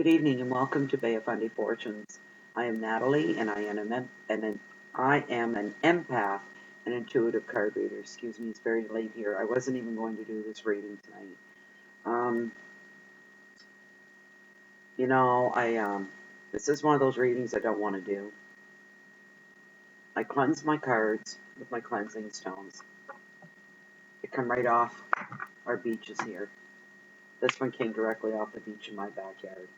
Good evening and welcome to Fundy Fortunes. I am Natalie and I am an empath, an intuitive card reader. Excuse me, it's very late here. I wasn't even going to do this reading tonight. This is one of those readings I don't want to do. I cleanse my cards with my cleansing stones. They come right off our beaches here. This one came directly off the beach in my backyard.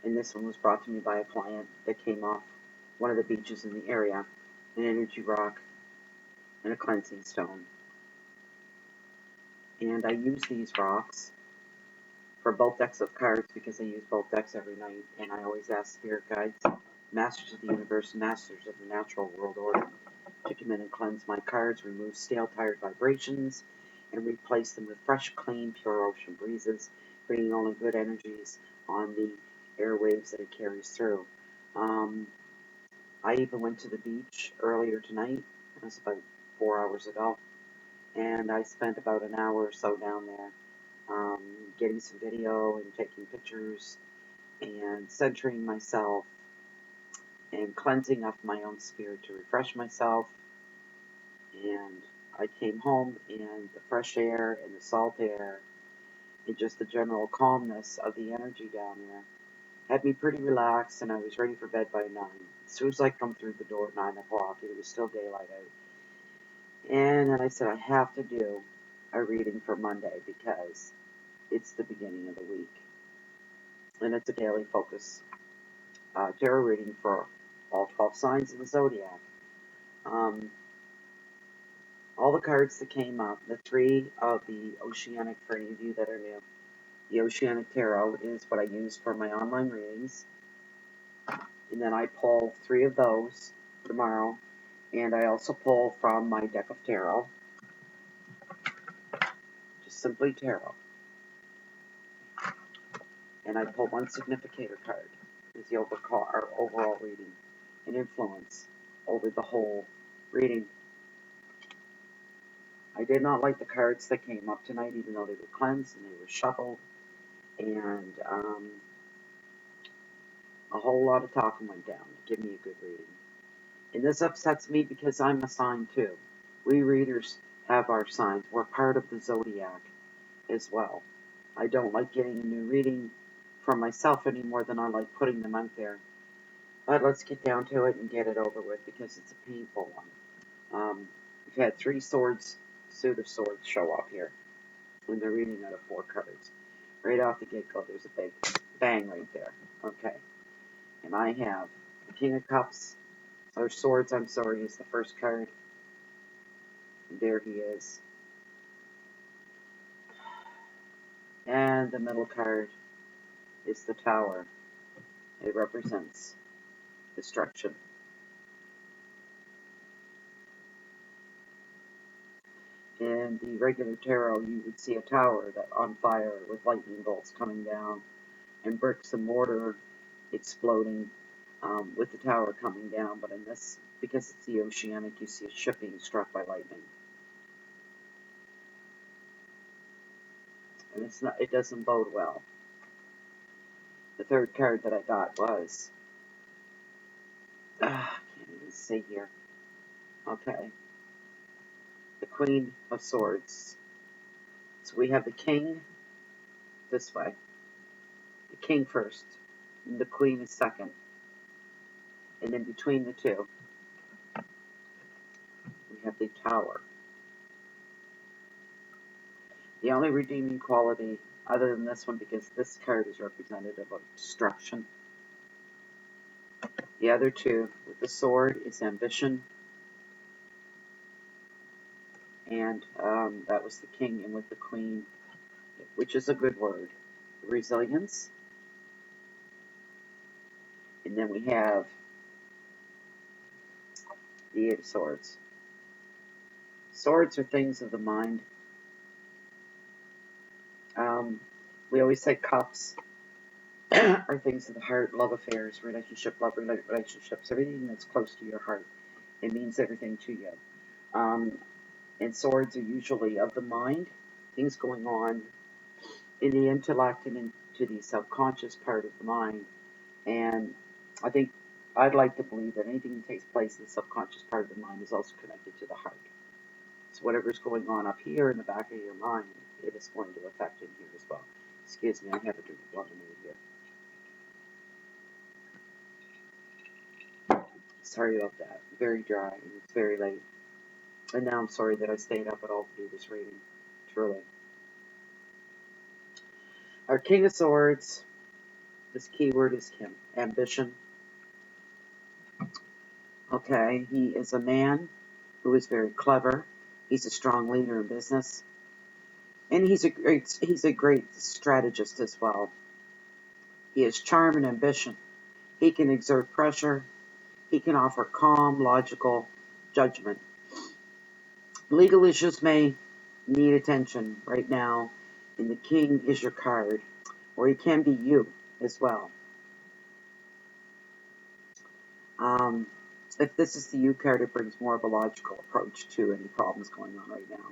And this one was brought to me by a client that came off one of the beaches in the area, an energy rock and a cleansing stone. And I use these rocks for both decks of cards because I use both decks every night, and I always ask spirit guides, masters of the universe, masters of the natural world order, to come in and cleanse my cards, remove stale, tired vibrations, and replace them with fresh, clean, pure ocean breezes, bringing only good energies on the airwaves that it carries through. I even went to the beach earlier tonight. It was about 4 hours ago, and I spent about an hour or so down there getting some video and taking pictures and centering myself and cleansing up my own spirit to refresh myself. And I came home, and the fresh air and the salt air and just the general calmness of the energy down there had me pretty relaxed, and I was ready for bed by 9. As soon as I come through the door at 9 o'clock, it was still daylight out. And then I said, I have to do a reading for Monday because it's the beginning of the week. And it's a daily focus tarot reading for all 12 signs in the Zodiac. All the cards that came up, the 3 of the Oceanic, for any of you that are new. The Oceanic Tarot is what I use for my online readings. And then I pull 3 of those tomorrow. And I also pull from my deck of tarot. Just simply tarot. And I pull 1 significator card. Is the overall reading and influence over the whole reading. I did not like the cards that came up tonight, even though they were cleansed and they were shuffled. And a whole lot of talking went down to give me a good reading. And this upsets me because I'm a sign too. We readers have our signs. We're part of the Zodiac as well. I don't like getting a new reading from myself any more than I like putting them out there. But let's get down to it and get it over with because it's a painful one. We've had 3 swords, suit of swords show up here when they're reading out of 4 cards. Right off the get-go, there's a big bang right there. Okay. And I have the King of Cups, or Swords, I'm sorry, is the first card. And there he is. And the middle card is the Tower. It represents destruction. In the regular tarot, you would see a tower that on fire with lightning bolts coming down and bricks and mortar exploding with the tower coming down. But in this, because it's the Oceanic, you see a ship being struck by lightning. And it doesn't bode well. The third card that I got was, I can't even say here. Okay. The Queen of Swords. So we have the King this way. The King first, and the Queen is second. And in between the two, we have the Tower. The only redeeming quality, other than this one, because this card is representative of destruction. The other 2, with the Sword, is ambition. And that was the King, and with the Queen, which is a good word, resilience. And then we have the 8 of Swords. Swords are things of the mind. We always say cups are things of the heart, love affairs, love relationships, everything that's close to your heart. It means everything to you. And swords are usually of the mind, things going on in the intellect and into the subconscious part of the mind. And I think I'd like to believe that anything that takes place in the subconscious part of the mind is also connected to the heart. So whatever's going on up here in the back of your mind, it is going to affect in here as well. Excuse me, I have a drink of lemonade here. Sorry about that. Very dry and it's very late. And now I'm sorry that I stayed up at all to do this reading. Truly. Our King of Swords, this keyword is ambition. Okay, he is a man who is very clever. He's a strong leader in business. And he's a great strategist as well. He has charm and ambition. He can exert pressure. He can offer calm, logical judgment. Legal issues may need attention right now, and the king is your card, or he can be you as well. If this is the you card, it brings more of a logical approach to any problems going on right now.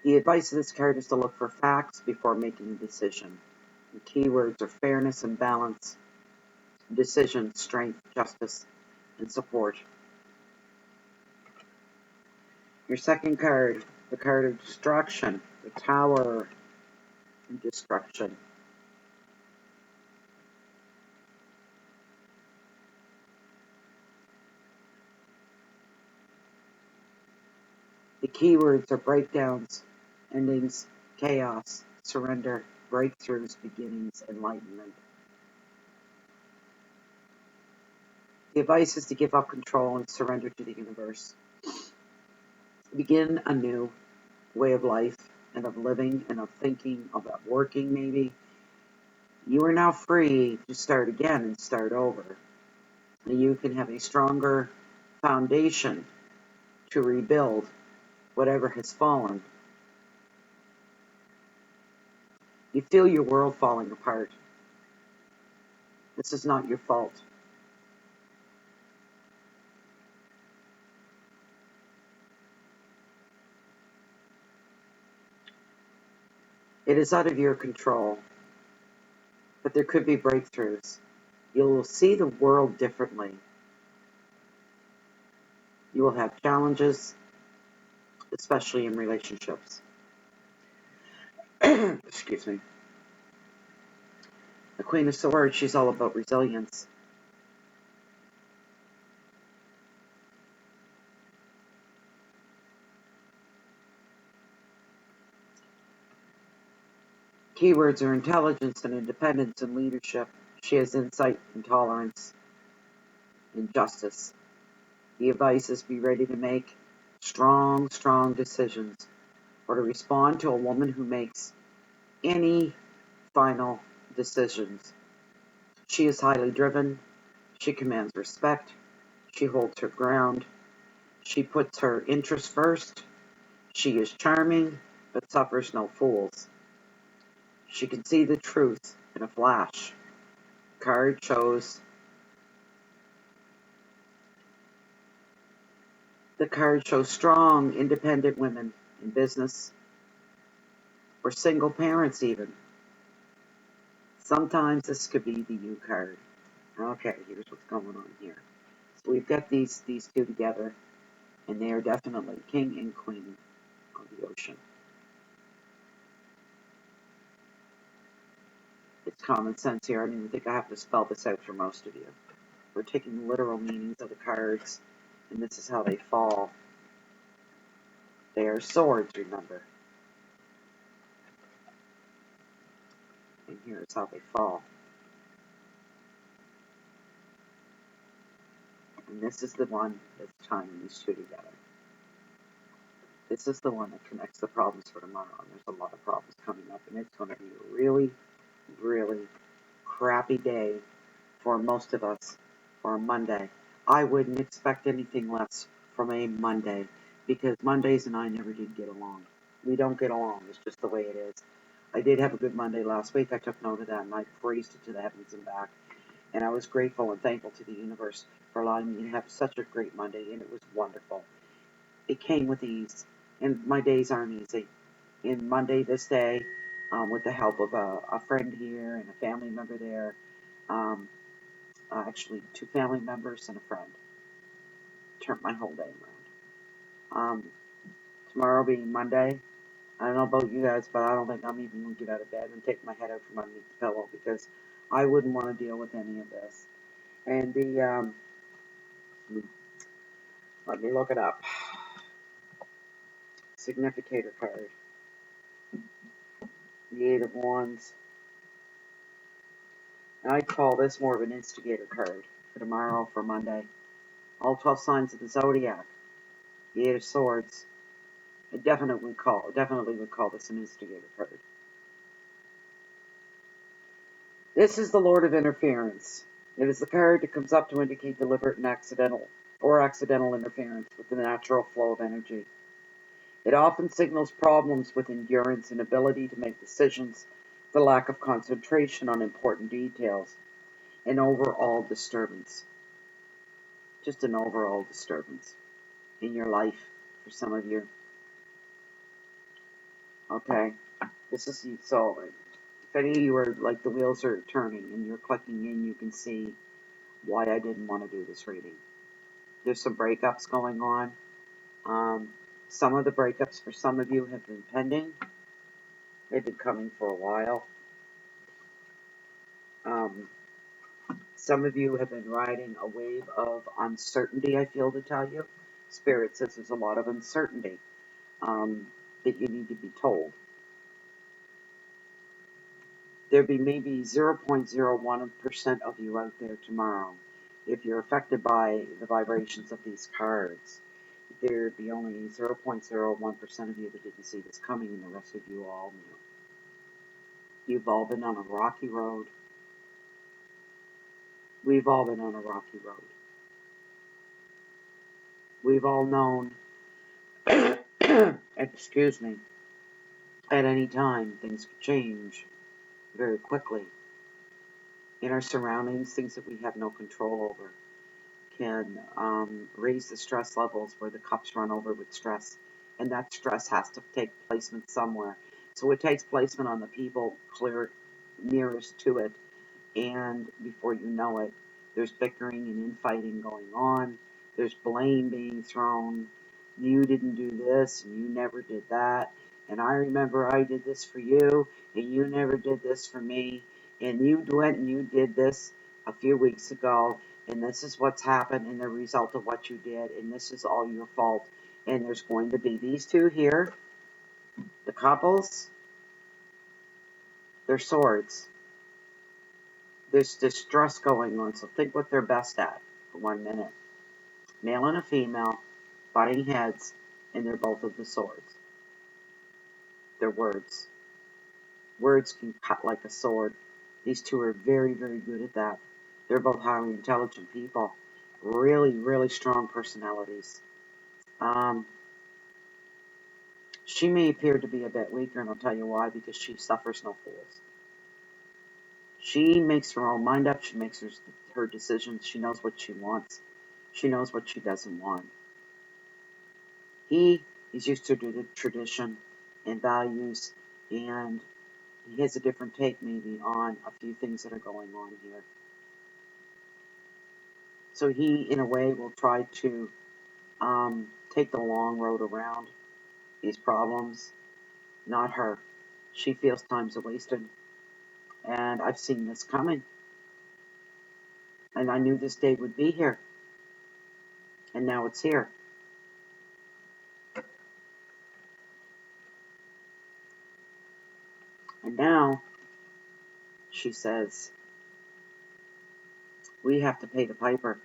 The advice of this card is to look for facts before making a decision. The keywords are fairness and balance, decision, strength, justice, and support. Your second card, the card of destruction, the Tower and destruction. The keywords are breakdowns, endings, chaos, surrender, breakthroughs, beginnings, enlightenment. The advice is to give up control and surrender to the universe. Begin a new way of life and of living and of thinking, of working maybe. You are now free to start again and start over. You can have a stronger foundation to rebuild whatever has fallen. You feel your world falling apart. This is not your fault. It is out of your control, but there could be breakthroughs. You'll see the world differently. You will have challenges, especially in relationships. Excuse me. The Queen of Swords, she's all about resilience. Keywords are intelligence and independence and leadership. She has insight and tolerance and justice. The advice is be ready to make strong decisions or to respond to a woman who makes any final decisions. She is highly driven. She commands respect. She holds her ground. She puts her interests first. She is charming, but suffers no fools. She can see the truth in a flash. Card shows strong, independent women in business or single parents even. Sometimes this could be the you card. Okay, here's what's going on here. So we've got these two together, and they are definitely king and queen of the ocean. It's common sense here. I don't even think I have to spell this out for most of you. We're taking literal meanings of the cards, and this is how they fall. They are swords, remember. And here's how they fall. And this is the one that's tying these two together. This is the one that connects the problems for tomorrow. And there's a lot of problems coming up, and it's going to be a really, really crappy day for most of us for a Monday. I wouldn't expect anything less from a Monday, because Mondays and I never did get along. We don't get along. It's just the way it is. I did have a good Monday last week. I took note of that, and I praised it to the heavens and back. And I was grateful and thankful to the universe for allowing me to have such a great Monday, and it was wonderful. It came with ease, and my days aren't easy. And Monday, this day, with the help of a friend here and a family member there. Um, Actually, two family members and a friend. Turned my whole day around. Tomorrow being Monday, I don't know about you guys, but I don't think I'm even going to get out of bed and take my head out from underneath the pillow because I wouldn't want to deal with any of this. And let me look it up. Significator card. The Eight of Wands. And I'd call this more of an instigator card for tomorrow, for Monday. All 12 signs of the Zodiac. The Eight of Swords. I definitely would call this an instigator card. This is the Lord of Interference. It is the card that comes up to indicate deliberate and accidental interference with the natural flow of energy. It often signals problems with endurance and ability to make decisions, the lack of concentration on important details, an overall disturbance. Just an overall disturbance in your life for some of you. Okay, so if any of you are like the wheels are turning and you're clicking in, you can see why I didn't want to do this reading. There's some breakups going on. Some of the breakups for some of you have been pending. They've been coming for a while. Some of you have been riding a wave of uncertainty, I feel to tell you. Spirit says there's a lot of uncertainty that you need to be told. There'll be maybe 0.01% of you out there tomorrow. If you're affected by the vibrations of these cards, there'd be only 0.01% of you that didn't see this coming, and the rest of you all knew. You've all been on a rocky road. We've all been on a rocky road. We've all known, excuse me, at any time things could change very quickly. In our surroundings, things that we have no control over can raise the stress levels where the cups run over with stress, and that stress has to take placement somewhere. So it takes placement on the people nearest to it, and before you know it, there's bickering and infighting going on. There's blame being thrown. You didn't do this, and you never did that. And I remember I did this for you, and you never did this for me. And you went and you did this a few weeks ago, and this is what's happened in the result of what you did, and this is all your fault. And there's going to be these two here, the couples, they're swords. There's distress going on, so think what they're best at for 1 minute. Male and a female, butting heads, and they're both of the swords. They're words. Words can cut like a sword. These two are very, very good at that. They're both highly intelligent people. Really, really strong personalities. She may appear to be a bit weaker, and I'll tell you why, because she suffers no fools. She makes her own mind up. She makes her decisions. She knows what she wants. She knows what she doesn't want. He is used to tradition and values, and he has a different take maybe on a few things that are going on here. So he, in a way, will try to take the long road around these problems. Not her. She feels time's wasted. And I've seen this coming. And I knew this day would be here. And now it's here. And now, she says, we have to pay the piper.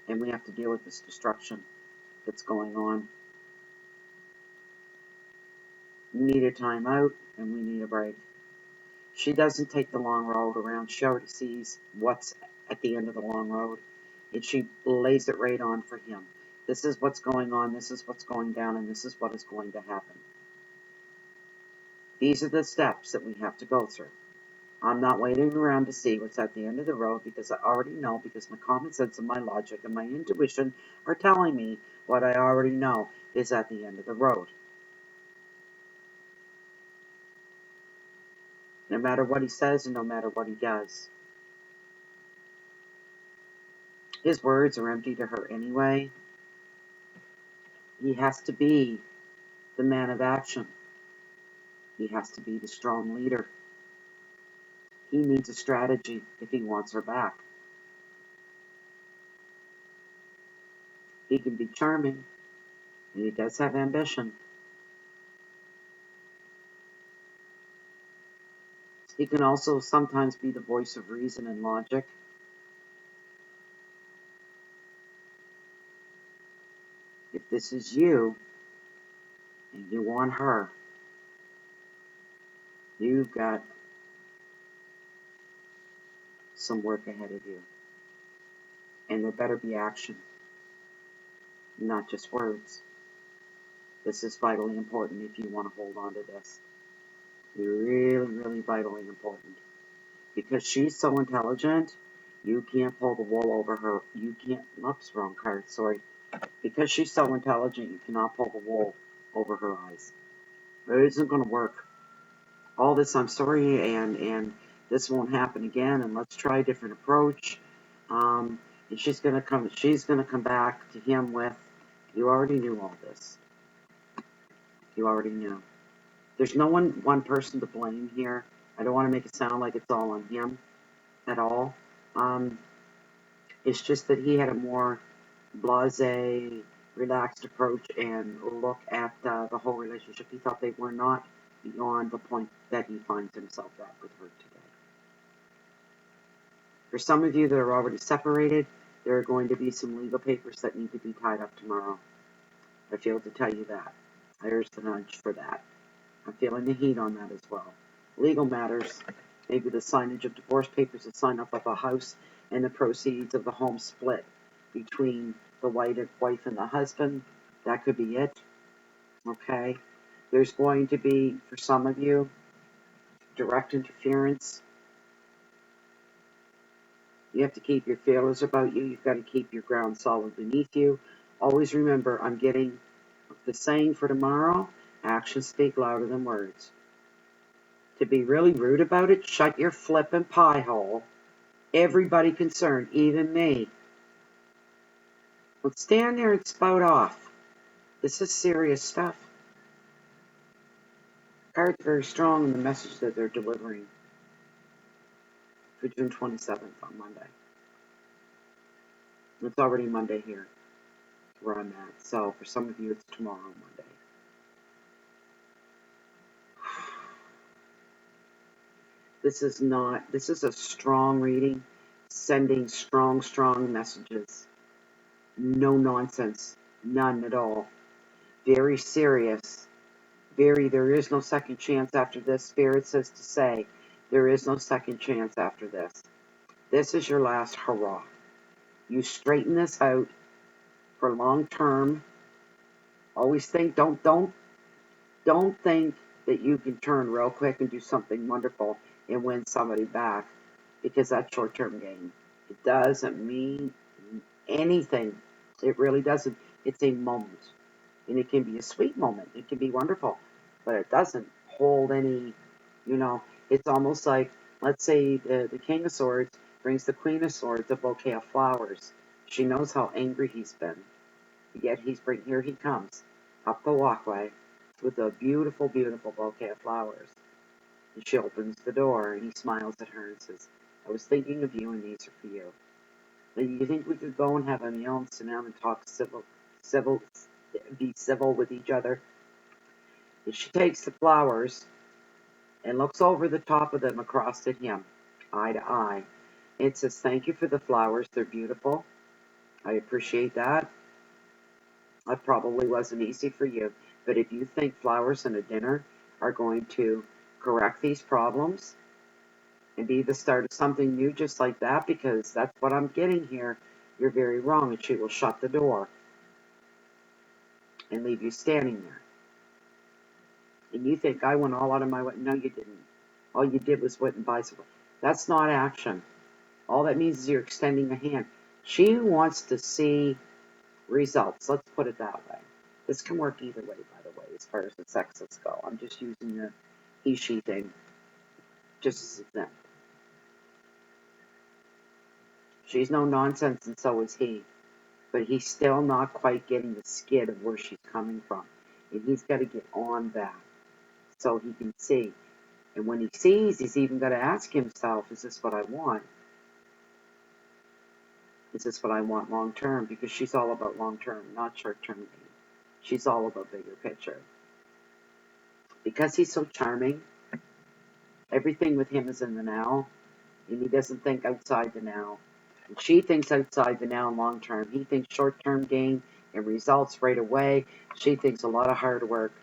And we have to deal with this destruction that's going on. We need a time out, and we need a break. She doesn't take the long road around. She already sees what's at the end of the long road, and she lays it right on for him. This is what's going on, this is what's going down, and this is what is going to happen. These are the steps that we have to go through. I'm not waiting around to see what's at the end of the road, because I already know, because my common sense and my logic and my intuition are telling me what I already know is at the end of the road. no matter what he says and no matter what he does. His words are empty to her anyway. He has to be the man of action. He has to be the strong leader. He needs a strategy if he wants her back. He can be charming, and he does have ambition. He can also sometimes be the voice of reason and logic. If this is you and you want her, you've got some work ahead of you. And there better be action, not just words. This is vitally important if you want to hold on to this. Really, really vitally important. Because she's so intelligent, you can't pull the wool over her. You can't, oops, wrong card, sorry. Because she's so intelligent, you cannot pull the wool over her eyes. It isn't going to work. All this, I'm sorry, and this won't happen again, and let's try a different approach. And she's going to come back to him with, you already knew all this. You already knew. There's no one person to blame here. I don't want to make it sound like it's all on him at all. It's just that he had a more blasé, relaxed approach and look at the whole relationship. He thought they were not beyond the point that he finds himself at with her today. For some of you that are already separated, there are going to be some legal papers that need to be tied up tomorrow. I failed to tell you that. There's the nudge for that. I'm feeling the heat on that as well. Legal matters, maybe the signage of divorce papers, the sign up of a house, and the proceeds of the home split between the wife and the husband. That could be it. Okay? There's going to be, for some of you, direct interference. You have to keep your feelers about you. You've got to keep your ground solid beneath you. Always remember, I'm getting the saying for tomorrow, actions speak louder than words. To be really rude about it, shut your flippin' pie hole. Everybody concerned, even me. Well, stand there and spout off. This is serious stuff. Cards are very strong in the message that they're delivering for June 27th on Monday. It's already Monday here where I'm at. So for some of you, it's tomorrow, Monday. This is a strong reading, sending strong, strong messages. No nonsense, none at all. Very serious. There is no second chance after this. Spirit says to say, there is no second chance after this. This is your last hurrah. You straighten this out for long term. Always think, don't think that you can turn real quick and do something wonderful and win somebody back, because that's short-term gain. It doesn't mean anything. It really doesn't. It's a moment. And it can be a sweet moment. It can be wonderful. But it doesn't hold any, it's almost like, let's say the King of Swords brings the Queen of Swords a bouquet of flowers. She knows how angry he's been. Yet here he comes, up the walkway, with a beautiful, beautiful bouquet of flowers. And she opens the door, and he smiles at her and says, I was thinking of you, and these are for you. Do you think we could go and have a meal and sit down and talk be civil with each other? And she takes the flowers and looks over the top of them across at him, eye to eye. It says, thank you for the flowers. They're beautiful. I appreciate that. That probably wasn't easy for you. But if you think flowers and a dinner are going to correct these problems and be the start of something new just like that, because that's what I'm getting here, you're very wrong. And she will shut the door and leave you standing there. And you think, I went all out of my way. No, you didn't. All you did was went and buy some. That's not action. All that means is you're extending a hand. She wants to see results. Let's put it that way. This can work either way, by the way, as far as the sexes go. I'm just using the he-she thing. just as exempt. She's no nonsense, and so is he. But he's still not quite getting the skid of where she's coming from. And he's got to get on that so he can see. And when he sees, he's even got to ask himself, is this what I want? Is this what I want long term? Because she's all about long term, not short term gain. She's all about bigger picture. Because he's so charming, everything with him is in the now, and he doesn't think outside the now. And she thinks outside the now and long term. He thinks short term gain and results right away. She thinks a lot of hard work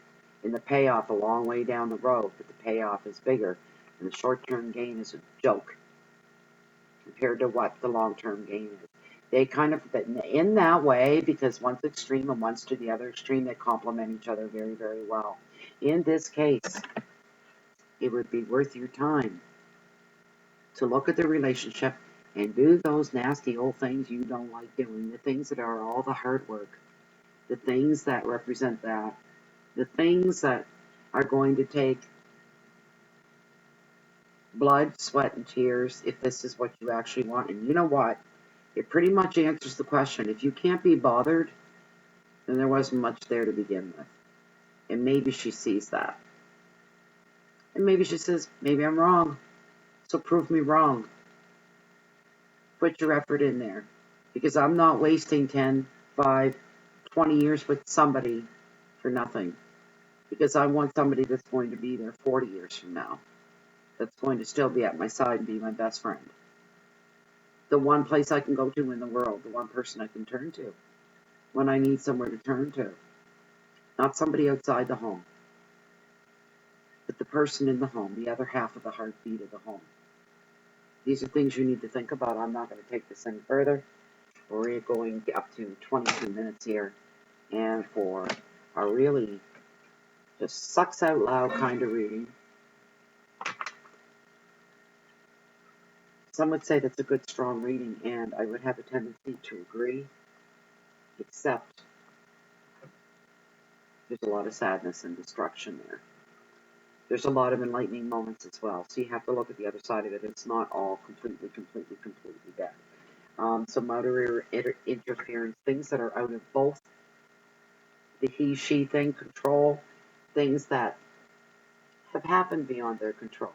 and the payoff a long way down the road, but the payoff is bigger. And the short term gain is a joke compared to what the long term gain is. They kind of, in that way, because one's extreme and one's to the other extreme, they complement each other very, very well. In this case, it would be worth your time to look at the relationship and do those nasty old things you don't like doing, the things that are all the hard work, the things that represent that, the things that are going to take blood, sweat, and tears if this is what you actually want. And you know what? It pretty much answers the question. If you can't be bothered, then there wasn't much there to begin with. And maybe she sees that. And maybe she says, maybe I'm wrong, so prove me wrong. Put your effort in there. Because I'm not wasting 10, 5, 20 years with somebody for nothing. Because I want somebody that's going to be there 40 years from now. That's going to still be at my side and be my best friend. The one place I can go to in the world. The one person I can turn to when I need somewhere to turn to. Not somebody outside the home, but the person in the home, the other half of the heartbeat of the home. These are things you need to think about. I'm not going to take this any further. We're going up to 22 minutes here. And for a really just sucks out loud kind of reading, some would say that's a good, strong reading, and I would have a tendency to agree, except there's a lot of sadness and destruction there. There's a lot of enlightening moments as well, so you have to look at the other side of it. It's not all completely bad. Some outer interference, things that are out of both the he-she thing control, things that have happened beyond their control.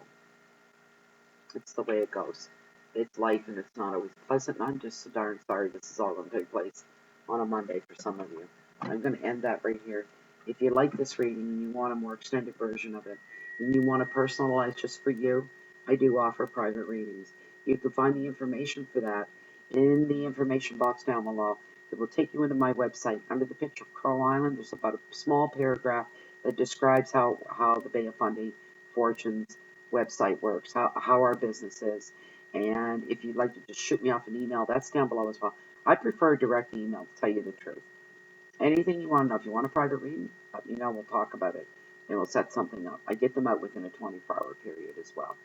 It's the way it goes. It's life, and it's not always pleasant, and I'm just so darn sorry this is all going to take place on a Monday for some of you. I'm going to end that right here. If you like this reading and you want a more extended version of it, and you want to personalize just for you, I do offer private readings. You can find the information for that in the information box down below. It will take you into my website. Under the picture of Crow Island, there's about a small paragraph that describes how the Bay of Fundy Fortunes website works, how our business is. And if you'd like to just shoot me off an email, that's down below as well. I prefer direct email, to tell you the truth. Anything you want to know. If you want a private reading, let me know. We'll talk about it, and we'll set something up. I get them out within a 24-hour period as well.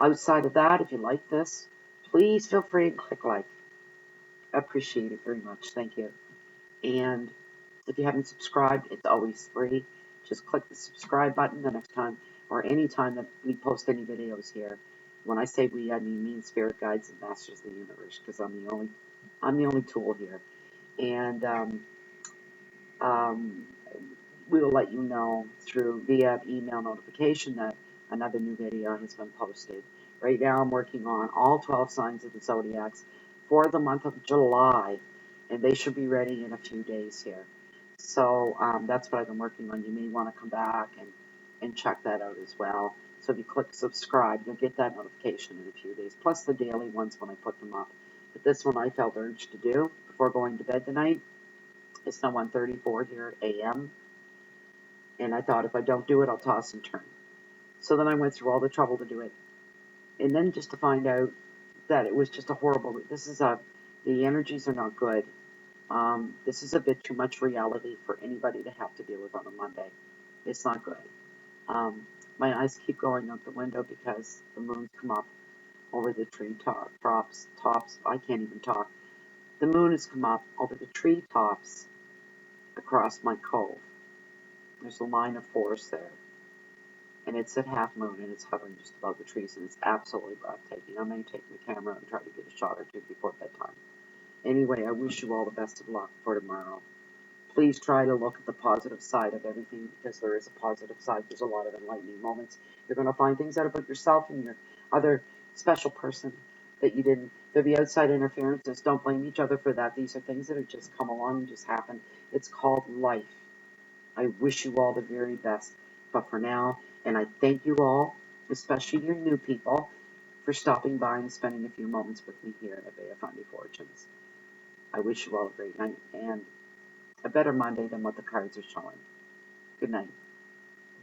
Outside of that, if you like this, please feel free to click like. I appreciate it very much. Thank you. And if you haven't subscribed, it's always free. Just click the subscribe button the next time or any time that we post any videos here. When I say we, I mean me and spirit guides and masters of the universe, because I'm the only tool here. And we will let you know via email notification that another new video has been posted. Right now I'm working on all 12 signs of the Zodiacs for the month of July, and they should be ready in a few days here. So that's what I've been working on. You may want to come back and check that out as well. So if you click subscribe, you'll get that notification in a few days, plus the daily ones when I put them up. But this one I felt urged to do before going to bed tonight. It's now 1:34 here a.m. And I thought if I don't do it, I'll toss and turn. So then I went through all the trouble to do it. And then just to find out that it was just a horrible, the energies are not good. This is a bit too much reality for anybody to have to deal with on a Monday. It's not good. My eyes keep going out the window because the moon's come up over the tree tops. I can't even talk. The moon has come up over the tree tops across my cove. There's a line of forest there. and it's at half moon, and it's hovering just above the trees, and it's absolutely breathtaking. I may take my camera and try to get a shot or two before bedtime. Anyway, I wish you all the best of luck for tomorrow. Please try to look at the positive side of everything, because there is a positive side. There's a lot of enlightening moments. You're going to find things out about yourself and your other special person that you didn't. There'll be outside interferences. Don't blame each other for that. These are things that have just come along and just happened. It's called life. I wish you all the very best. But for now, and I thank you all, especially your new people, for stopping by and spending a few moments with me here at Bay of Fundy Fortunes. I wish you all a great night and a better Monday than what the cards are showing. Good night.